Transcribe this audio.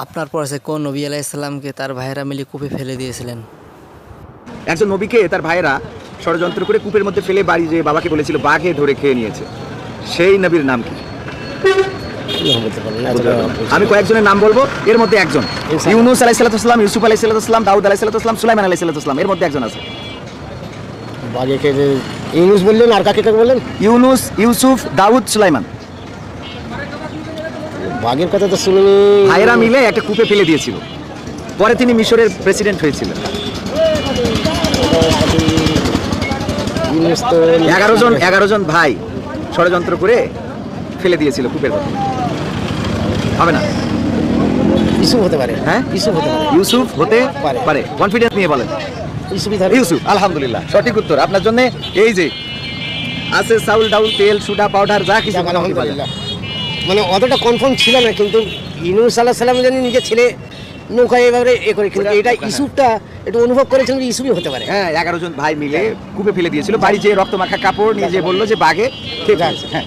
আপনার পরে কোন নবী আলাইহিস সালামকে তার ভাইয়েরা মিলে কূপে ফেলে দিয়েছিলেন? একজন নবীকে তার ভাইয়েরা ষড়যন্ত্র করে কূপের মধ্যে ফেলে বাড়ি যে বাবাকে বলেছিল বাঘে ধরে খেয়ে নিয়েছে, সেই নবীর নাম কি? আমি কয়েকজনের নাম বলবো, এর মধ্যে একজন ইউনুস আলাইহিস সালাম, ইউসুফ আলাইহিস সালাম, দাউদ আলাইহিস সালাম, সুলাইমান আলাইহিস সালাম, এর মধ্যে একজন আছে। বাঘে খেয়ে ইউনুস বললেন, আর কাকে কাকে বললেন? ইউনুস, ইউসুফ, দাউদ, সুলাইমান। বাঘের কথা তো শুনিনি। ভাইয়েরা মিলে একটা কূপে ফেলে দিয়েছিল, পরে তিনি মিশরের প্রেসিডেন্ট হয়েছিলেন। ইউনুস তো 11 জন ভাই ষড়যন্ত্র করে ফেলে দিয়েছিল কূপের মধ্যে। হবে না? ইউসুফ হতে পারে। হ্যাঁ, ইউসুফ হতে পারে। ইউসুফ হতে পারে। কনফিডেন্স নিয়ে বলেন। ইউসুফই ধরে। ইউসুফ, আলহামদুলিল্লাহ, সঠিক উত্তর। আপনার জন্য এই যে আছে চাউল, ডাউল, তেল, সুডা, পাউডার, যা কিছু আলহামদুলিল্লাহ। মানে অতটা কনফার্ম ছিল না, কিন্তু ইউনুস আলাইহিস সালাম জানি নিজের ছেলে নৌকায় এভাবে করে, কিন্তু এটা ইউসুফটা একটু অনুভব করেছেন যে ইউসুফই হতে পারে। হ্যাঁ, 11 জন ভাই মিলে কূপে ফেলে দিয়েছিল। বাড়ি যে রক্তমাখা কাপড় নিয়ে যে বললো যে বাঘে খেয়ে ফেলেছে। হ্যাঁ।